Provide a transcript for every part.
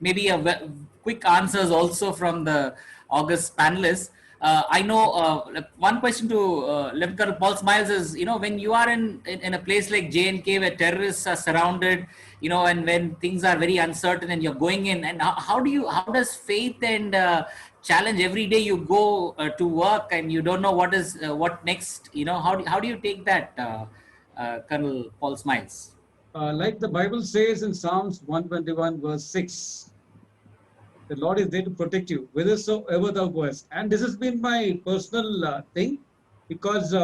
maybe quick answers also from the August panelists. I know one question to Lieutenant Colonel Paul Smiles is, when you are in a place like J&K where terrorists are surrounded, and when things are very uncertain and you're going in, and how does faith and challenge every day you go to work and you don't know what next, how do you take that, Colonel Paul Smiles? Like the Bible says in Psalms 121 verse 6, the Lord is there to protect you whithersoever thou goest. And this has been my personal thing, because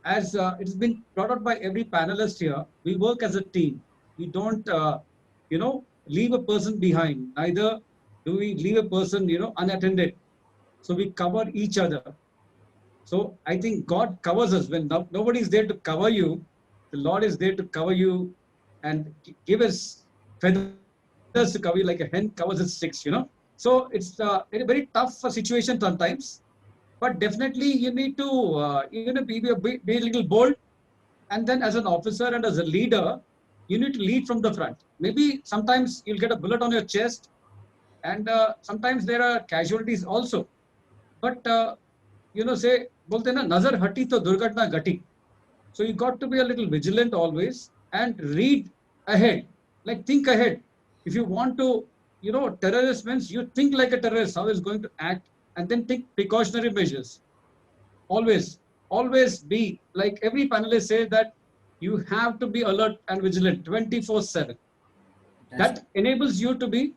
as it has been brought out by every panelist here, we work as a team. We don't, leave a person behind. Neither do we leave a person, unattended. So we cover each other. So I think God covers us. When nobody is there to cover you, the Lord is there to cover you and give us feathers to cover you like a hen covers its sticks. So it's a very tough situation sometimes, but definitely you need to be a little bold, and then as an officer and as a leader, you need to lead from the front. Maybe sometimes you'll get a bullet on your chest, and sometimes there are casualties also. But say bolte na nazar hati to durgatna gati. So you got to be a little vigilant always and read ahead, like think ahead. If you want to, terrorist means you think like a terrorist, how is going to act, and then take precautionary measures. Always be, like every panelist says, that you have to be alert and vigilant 24/7. That enables you to be,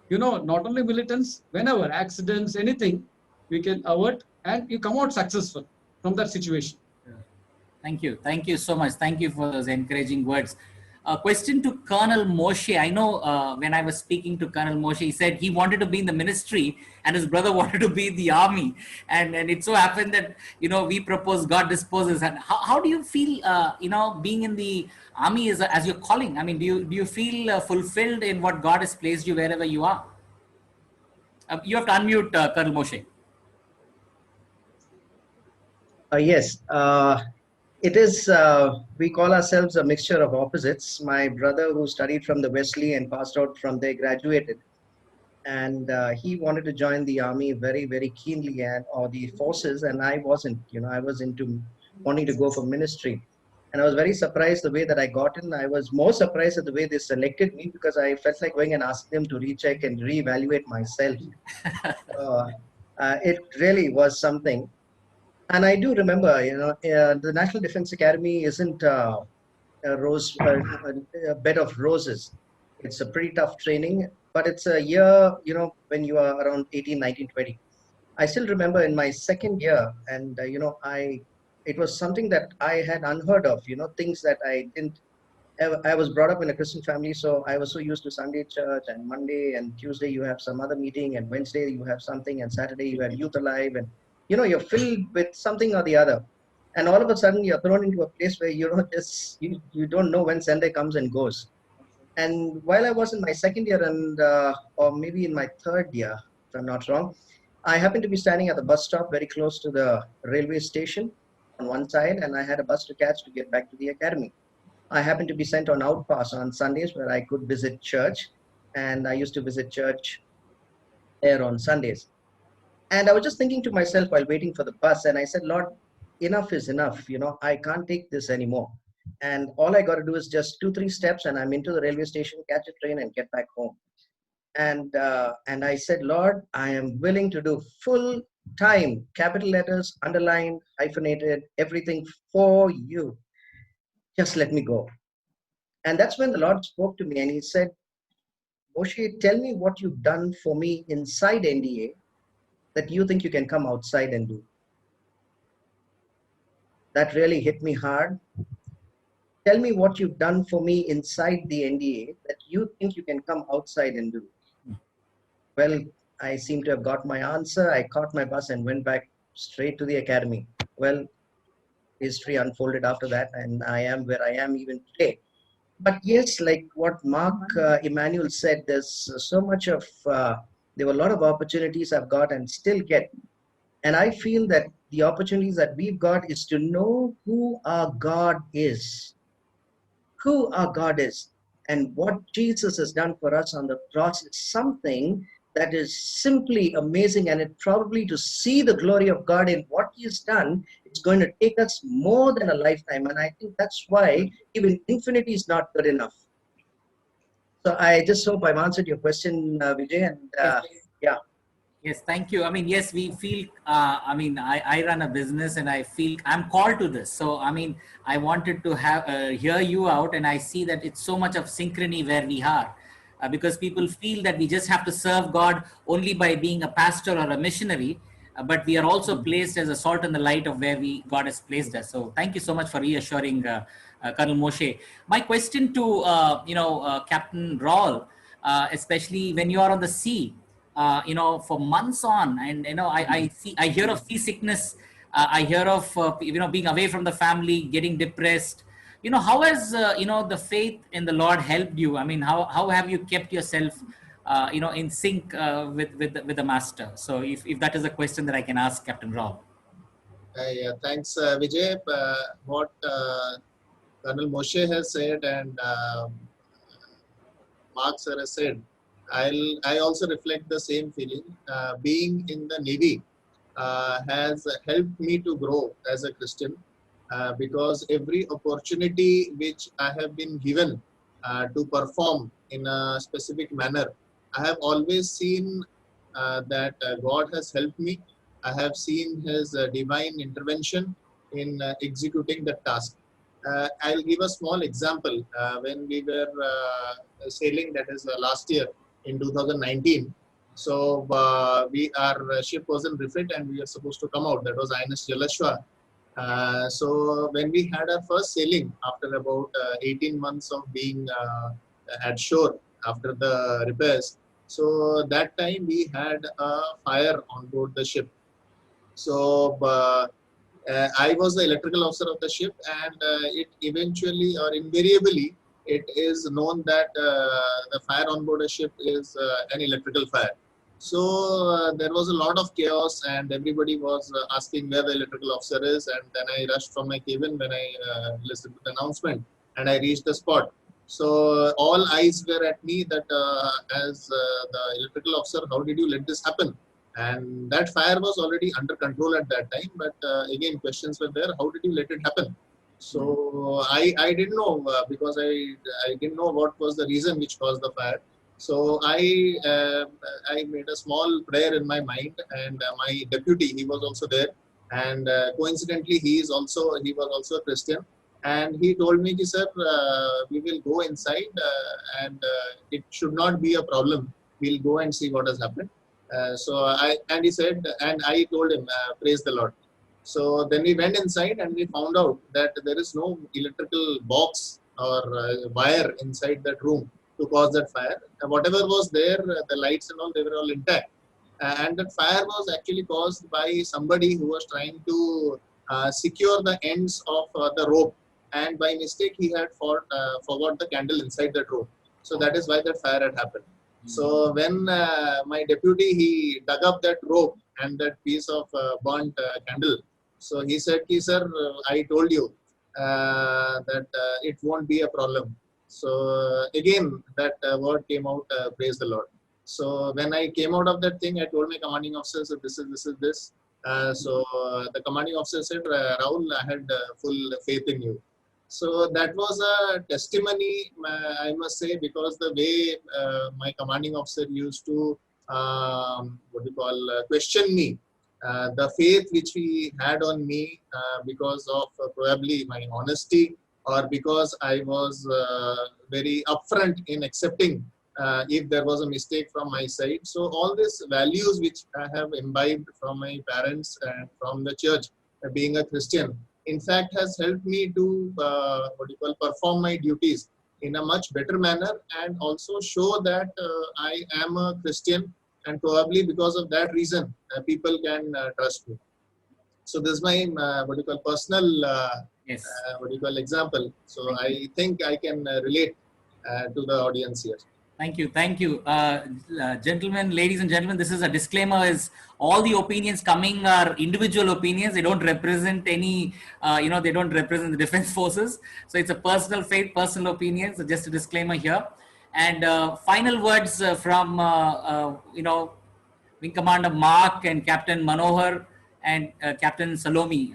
not only militants, whenever accidents, anything, we can avert and you come out successful from that situation. Thank you. Thank you so much. Thank you for those encouraging words. A question to Colonel MOSHE. I know when I was speaking to Colonel MOSHE, he said he wanted to be in the ministry and his brother wanted to be in the army. And it so happened that, we propose, God disposes. And how do you feel, being in the army as your calling? I mean, do you feel fulfilled in what God has placed you wherever you are? You have to unmute Colonel MOSHE. Yes. It is, we call ourselves a mixture of opposites. My brother, who studied from the Wesley and passed out from there, graduated. And he wanted to join the army very, very keenly, or the forces. And I wasn't, I was into wanting to go for ministry. And I was very surprised the way that I got in. I was more surprised at the way they selected me, because I felt like going and asking them to recheck and reevaluate myself. It really was something. And I do remember, the National Defense Academy isn't a bed of roses. It's a pretty tough training, but it's a year, when you are around 18, 19, 20. I still remember in my second year, and, it was something that I had unheard of, things that I didn't. I was brought up in a Christian family, so I was so used to Sunday church, and Monday and Tuesday you have some other meeting, and Wednesday you have something, and Saturday you have Youth Alive, and you're filled with something or the other. And all of a sudden you're thrown into a place where you don't know when Sunday comes and goes. And while I was in my second year, and or maybe in my third year, if I'm not wrong, I happened to be standing at the bus stop very close to the railway station on one side, and I had a bus to catch to get back to the academy. I happened to be sent on outpass on Sundays where I could visit church, and I used to visit church there on Sundays. And I was just thinking to myself while waiting for the bus, and I said, Lord, enough is enough. I can't take this anymore. And all I got to do is just 2-3 steps, and I'm into the railway station, catch a train, and get back home. And I said, Lord, I am willing to do full time, capital letters, underlined, hyphenated, everything for you. Just let me go. And that's when the Lord spoke to me, and he said, Moshe, tell me what you've done for me inside NDA that you think you can come outside and do. That really hit me hard. Tell me what you've done for me inside the NDA that you think you can come outside and do. Well, I seem to have got my answer. I caught my bus and went back straight to the academy. Well, history unfolded after that, and I am where I am even today. But yes, like what Mark EMMANUEL said, there's so much of there were a lot of opportunities I've got and still get. And I feel that the opportunities that we've got is to know who our God is. Who our God is. And what Jesus has done for us on the cross is something that is simply amazing. And it probably, to see the glory of God in what he has done, it's going to take us more than a lifetime. And I think that's why even infinity is not good enough. So I just hope I've answered your question, Vijay. And yeah. Yes, thank you. I mean, yes, we feel, I run a business and I feel I'm called to this. So, I mean, I wanted to have hear you out, and I see that it's so much of synchrony where we are. Because people feel that we just have to serve God only by being a pastor or a missionary, but we are also placed as a salt and the light of where God has placed us. So thank you so much for reassuring Colonel Moshe. My question to Captain Raul, especially when you are on the sea, for months on, and I hear of seasickness, I hear of being away from the family, getting depressed. How has the faith in the Lord helped you? I mean, how have you kept yourself in sync with the Master? So if that is a question that I can ask Captain Raul. Yeah, thanks, Vijay. What Colonel Moshe has said and Mark sir has said, I also reflect the same feeling. Being in the Navy has helped me to grow as a Christian, because every opportunity which I have been given to perform in a specific manner, I have always seen that God has helped me. I have seen his divine intervention in executing the task. I'll give a small example. When we were sailing, that is last year in 2019. So our ship was in refit and we were supposed to come out. That was INS Jalashwa. So when we had our first sailing after about 18 months of being at shore after the repairs, so that time we had a fire on board the ship. So I was the electrical officer of the ship, and it eventually or invariably it is known that the fire on board a ship is an electrical fire. So there was a lot of chaos and everybody was asking where the electrical officer is, and then I rushed from my cabin when I listened to the announcement and I reached the spot. So all eyes were at me that as the electrical officer, how did you let this happen? And that fire was already under control at that time, but again questions were there, how did you let it happen? So I didn't know because I didn't know what was the reason which caused the fire. So I made a small prayer in my mind, and my deputy, he was also there, and coincidentally he was also a Christian, and he told me, sir, we will go inside and it should not be a problem. We'll go and see what has happened. And he said, and I told him, praise the Lord. So then we went inside and we found out that there is no electrical box or wire inside that room to cause that fire. Whatever was there, the lights and all, they were all intact. And that fire was actually caused by somebody who was trying to secure the ends of the rope. And by mistake, he had forgot the candle inside that rope. So that is why that fire had happened. So when my deputy, he dug up that rope and that piece of burnt candle. So he said, sir, I told you that it won't be a problem. So again, that word came out, praise the Lord. So when I came out of that thing, I told my commanding officer, so this is this. So the commanding officer said, Raul, I had full faith in you. So that was a testimony, I must say, because the way my commanding officer used to, question me, the faith which he had on me because of probably my honesty, or because I was very upfront in accepting if there was a mistake from my side. So all these values which I have imbibed from my parents and from the church, being a Christian, in fact has helped me to perform my duties in a much better manner, and also show that I am a Christian, and probably because of that reason people can trust me. So this is my personal example. So I think I can relate to the audience here. Thank you. Thank you. Gentlemen, ladies and gentlemen, this is a disclaimer is all the opinions coming are individual opinions. They don't represent any, they don't represent the defense forces. So it's a personal faith, personal opinion. So just a disclaimer here. And final words from, Wing Commander Mark and Captain Manohar and Captain Salome,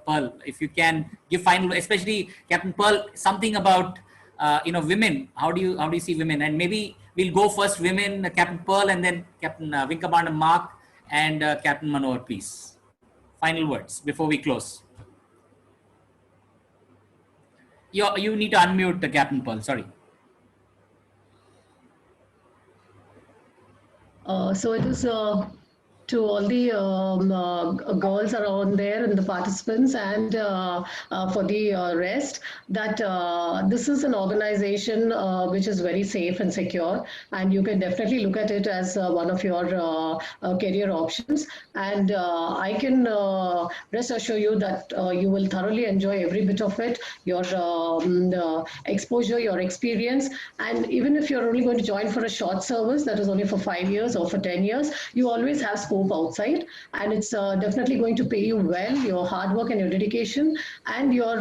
Pearl, if you can give final, especially Captain Pearl, something about, women. How do you see women? And maybe we'll go first women, Captain Pearl, and then Captain Wing Commander Mark and Captain Manohar, please. Final words before we close. You need to unmute the Captain Pearl. Sorry. So it is to all the girls around there and the participants and for the rest that this is an organization which is very safe and secure, and you can definitely look at it as one of your career options, and I can rest assure you that you will thoroughly enjoy every bit of it, your exposure, your experience, and even if you're only going to join for a short service that is only for 5 years or for 10 years, you always have scope outside, and it's definitely going to pay you well, your hard work and your dedication, and your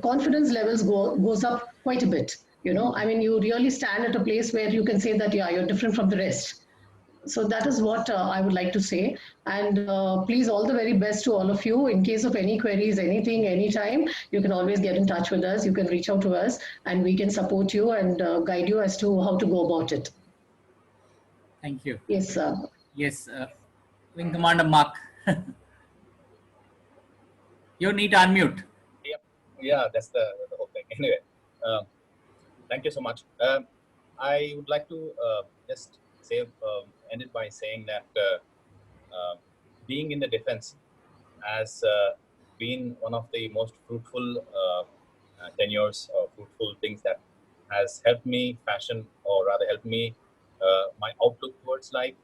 confidence levels goes up quite a bit. I mean, you really stand at a place where you can say that, yeah, you're different from the rest. So that is what I would like to say. And please, all the very best to all of you. In case of any queries, anything, anytime, you can always get in touch with us. You can reach out to us and we can support you and guide you as to how to go about it. Thank you. Yes, sir. Yes, Wing Commander Mark. You need to unmute. Yeah, that's the whole thing. Anyway, thank you so much. I would like to just say, end it by saying that being in the defense has been one of the most fruitful tenures or fruitful things that has helped me fashion, or rather helped me my outlook towards life.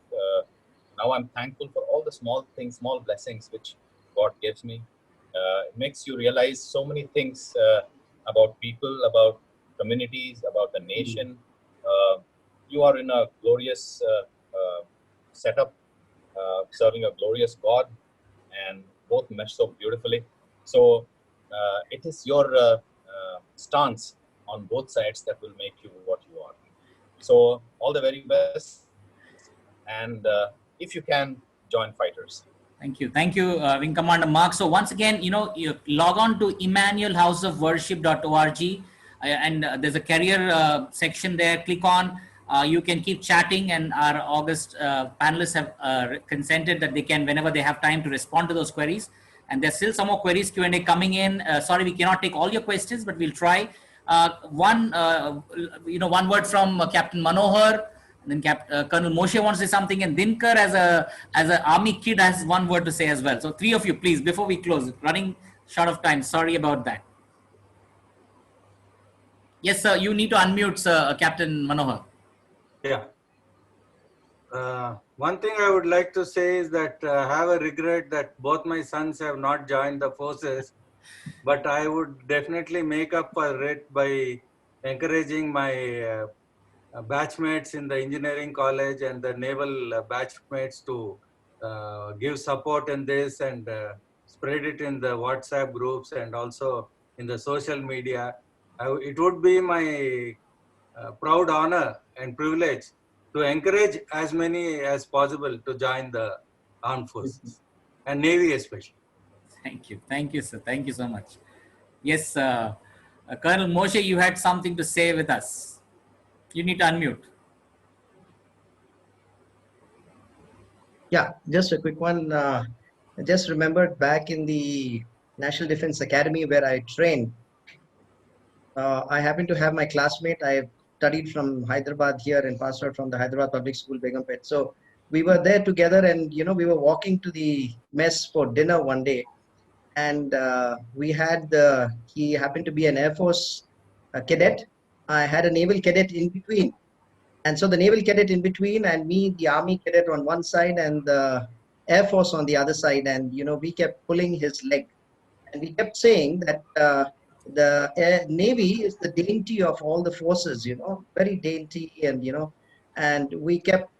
Now I'm thankful for all the small things, small blessings which God gives me. It makes you realize so many things about people, about communities, about the nation. You are in a glorious setup, serving a glorious God, and both mesh so beautifully. So it is your stance on both sides that will make you what you are. So all the very best, and if you can, join fighters. Thank you. Thank you, Wing Commander Mark. So once again, you log on to EMMANUELHouseofWorship.org and there's a career section there. Click on. You can keep chatting, and our August panelists have consented that they can, whenever they have time, to respond to those queries. And there's still some more queries, Q&A coming in. Sorry, we cannot take all your questions, but we'll try. One word from Captain Manohar, and then Colonel Moshe wants to say something, and Dinkar as an army kid has one word to say as well. So three of you, please, before we close. Running short of time. Sorry about that. Yes, sir. You need to unmute, sir, Captain Manohar. Yeah. One thing I would like to say is that I have a regret that both my sons have not joined the forces, but I would definitely make up for it by encouraging my batchmates in the engineering college and the naval batchmates to give support in this and spread it in the WhatsApp groups and also in the social media. It would be my proud honor and privilege to encourage as many as possible to join the armed forces and Navy especially. Thank you. Thank you, sir. Thank you so much. Yes, Colonel Moshe, you had something to say with us. You need to unmute. Yeah, just a quick one. I just remembered back in the National Defense Academy where I trained. I happened to have my classmate. I studied from Hyderabad here and passed out from the Hyderabad Public School, Begumpet. So we were there together, and we were walking to the mess for dinner one day, and we had he happened to be an Air Force cadet. I had a naval cadet in between, and so the naval cadet in between, and me, the Army cadet on one side, and the Air Force on the other side, and we kept pulling his leg, and we kept saying that the Navy is the dainty of all the forces, very dainty, and and we kept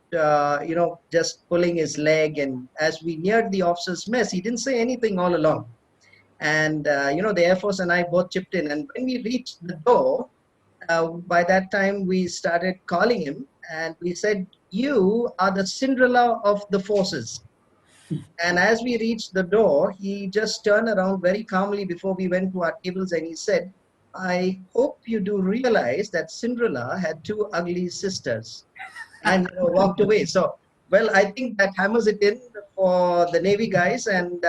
just pulling his leg, and as we neared the officers' mess, he didn't say anything all along. And the Air Force and I both chipped in, and when we reached the door, by that time we started calling him, and we said, "You are the Cinderella of the forces." And as we reached the door, he just turned around very calmly before we went to our tables, and he said, "I hope you do realize that Cinderella had two ugly sisters," and walked away. So, well, I think that hammers it in for the Navy guys, and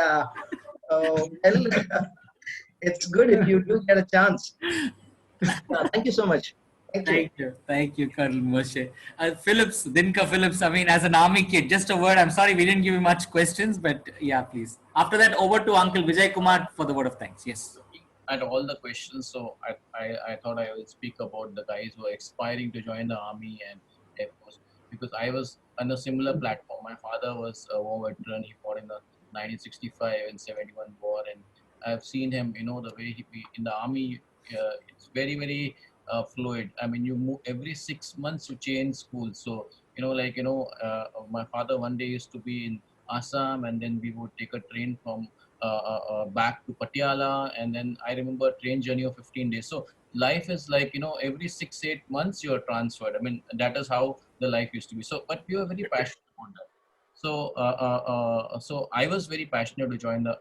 well, it's good if you do get a chance. Thank you so much. Thank you. Thank you, Colonel Moshe. Phillips, Dinka Phillips, I mean, as an army kid, just a word. I'm sorry we didn't give you much questions, but yeah, please. After that, over to Uncle Vijay Kumar for the word of thanks. Yes. At all the questions, so I thought I will speak about the guys who are aspiring to join the army and Air Force, because I was on a similar platform. My father was a war veteran. He fought in the 1965 and 71 war, and I've seen him, the way he in the army. It's very, very fluid. I mean, you move every 6 months, you change schools. So, my father one day used to be in Assam, and then we would take a train from back to Patiala, and then I remember a train journey of 15 days. So life is like, every 6-8 months you're transferred. I mean, that is how the life used to be. So, but we were very passionate about that. So I was very passionate to join the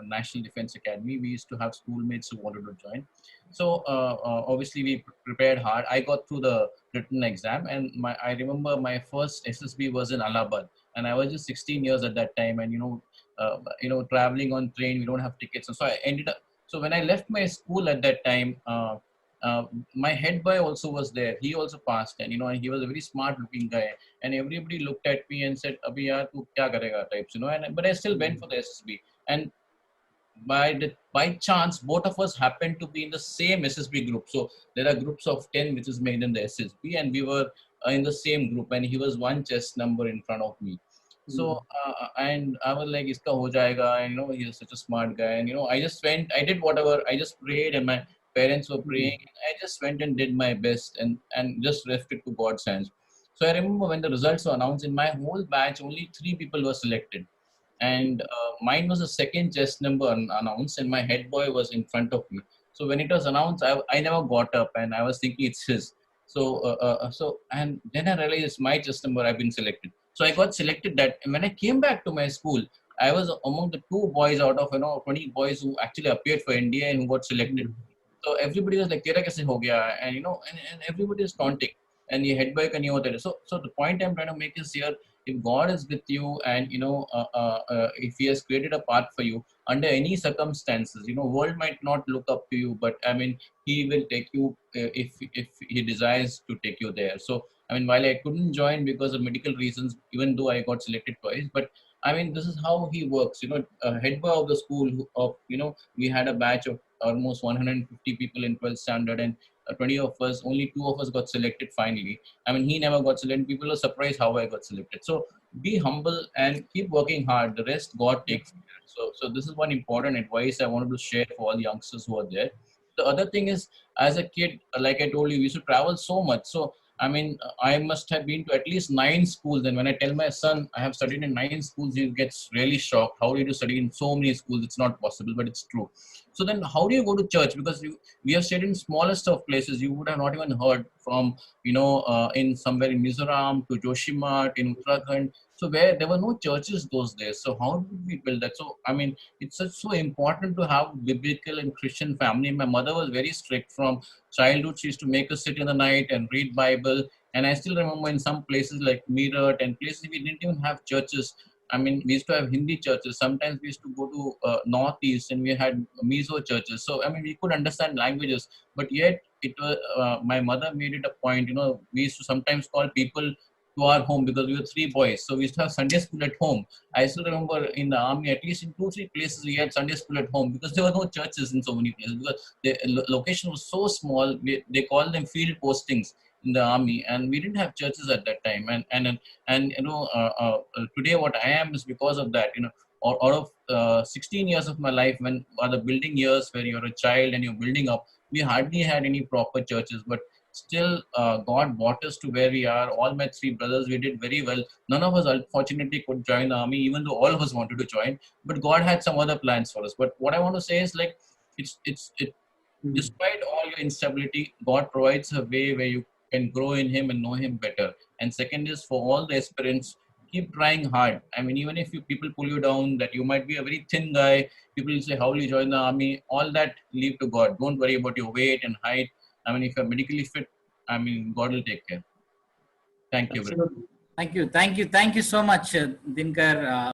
National Defense Academy. We used to have schoolmates who wanted to join. So obviously we prepared hard. I got through the written exam, and I remember my first SSB was in Allahabad, and I was just 16 years at that time. And traveling on train, we don't have tickets, and so I ended up. So when I left my school at that time, my head boy also was there. He also passed, and and he was a very smart looking guy. And everybody looked at me and said, "Abhi yaar, tu kya karega?" types, And but I still went for the SSB. And by chance, both of us happened to be in the same SSB group. So there are groups of 10 which is made in the SSB, and we were in the same group. And he was one chess number in front of me. So and I was like, "Iska ho jayega," and he is such a smart guy. And I just went. I did whatever. I just prayed, and my parents were praying. And I just went and did my best, and just left it to God's hands. So I remember when the results were announced, in my whole batch, only 3 people were selected, and mine was the second chess number announced, and my head boy was in front of me. So when it was announced, I never got up, and I was thinking it's his. So and then I realized it's my chess number. I've been selected. So I got selected that, and when I came back to my school, I was among the 2 boys out of 20 boys who actually appeared for India and who got selected. So everybody was like, "Tera kaise ho gaya?" And and everybody is taunting, and ye head boy ka nahi hota. So the point I'm trying to make is here: if God is with you, and if He has created a path for you under any circumstances, world might not look up to you, but I mean, He will take you if He desires to take you there. So I mean, while I couldn't join because of medical reasons, even though I got selected twice, but I mean, this is how He works. Head boy of the school we had a batch of almost 150 people in 12th standard, and 20 of us, only 2 of us got selected finally. I mean, he never got selected. People are surprised how I got selected. So be humble and keep working hard. The rest God takes care. So this is one important advice I wanted to share for all the youngsters who are there. The other thing is, as a kid, like I told you, we used to travel so much. So I mean, I must have been to at least 9 schools. And when I tell my son I have studied in 9 schools, he gets really shocked. How did you study in so many schools? It's not possible, but it's true. So then how do you go to church? Because we have stayed in smallest of places. You would have not even heard from, in somewhere in Mizoram to Joshimath, in Uttarakhand. So where there were no churches those days. So how did we build that? So, I mean, it's so important to have biblical and Christian family. My mother was very strict from childhood. She used to make us sit in the night and read Bible. And I still remember in some places like Meerut and places we didn't even have churches. I mean, we used to have Hindi churches. Sometimes we used to go to Northeast and we had Mizo churches. So, I mean, we could understand languages, but yet it was, my mother made it a point, we used to sometimes call people to our home because we were 3 boys. So we used to have Sunday school at home. I still remember in the army, at least in 2-3 places, we had Sunday school at home because there were no churches in so many places because the location was so small. They called them field postings in the army, and we didn't have churches at that time. And today what I am is because of that. out of 16 years of my life, when are the building years where you're a child and you're building up, we hardly had any proper churches, but still God brought us to where we are. All my three brothers, we did very well. None of us unfortunately could join the army, even though all of us wanted to join, but God had some other plans for us. But what I want to say is, like, despite all your instability, God provides a way where you can grow in Him and know Him better. And second is, for all the aspirants, keep trying hard. I mean, even if people pull you down, that you might be a very thin guy, people will say, how will you join the army? All that leave to God. Don't worry about your weight and height. I mean, if you're medically fit, I mean, God will take care. Thank you. Absolutely. Thank you. Thank you. Thank you so much, Dinkar.